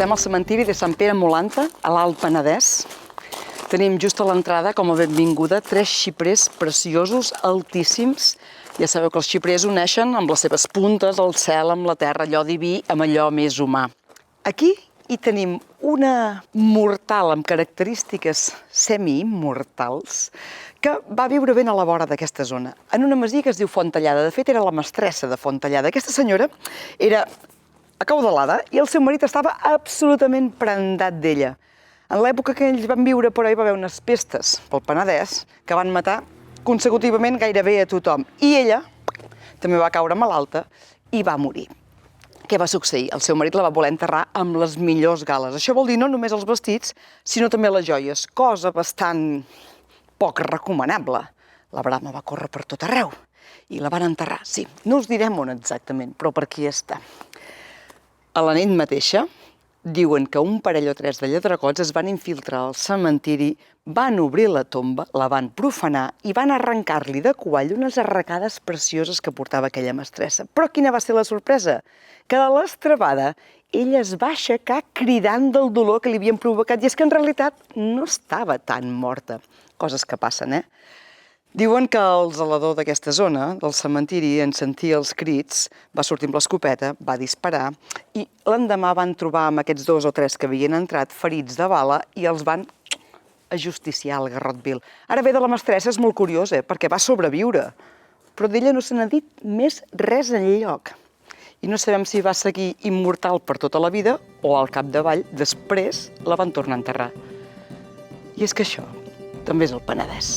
Estem al cementiri de Sant Pere Molanta, a l'Alt Penedès. Tenim just a l'entrada, com a benvinguda, 3 xiprers preciosos, altíssims. Ja sabeu que els xiprers uneixen amb les seves puntes, el cel amb la terra, allò diví amb allò més humà. Aquí hi tenim una mortal amb característiques semi-immortals que va viure ben a la vora d'aquesta zona, en una masia que es diu Fontellada. De fet, era la mestressa de Fontellada. Aquesta senyora era acaudalada i el seu marit estava absolutament prendat d'ella. En l'època que ells van viure, però hi va haver unes pestes pel Penedès que van matar consecutivament gairebé a tothom. I ella també va caure malalta i va morir. Què va succeir? El seu marit la va voler enterrar amb les millors gales. Això vol dir no només els vestits, sinó també les joies, cosa bastant poc recomanable. La brama va córrer per tot arreu i la van enterrar, sí. No us direm on exactament, però per aquí està. A la nit mateixa, diuen que un parell o 3 de lladregots es van infiltrar al cementiri, van obrir la tomba, la van profanar i van arrencar-li de covall unes arracades precioses que portava aquella mestressa. Però quina va ser la sorpresa? Que de l'estrabada ella es va aixecar cridant del dolor que li havien provocat, i és que en realitat no estava tan morta. Coses que passen, eh? Diuen que el zelador d'aquesta zona, del cementiri, en sentir els crits, va sortir amb l'escopeta, va disparar, i l'endemà van trobar amb aquests 2 o 3 que havien entrat ferits de bala i els van ajusticiar al Garrot Vil. Ara bé, de la mestressa és molt curiós, perquè va sobreviure, però d'ella no se n'ha dit més res enlloc. I no sabem si va seguir immortal per tota la vida o al capdavall, després la van tornar a enterrar. I és que això també és el Penedès.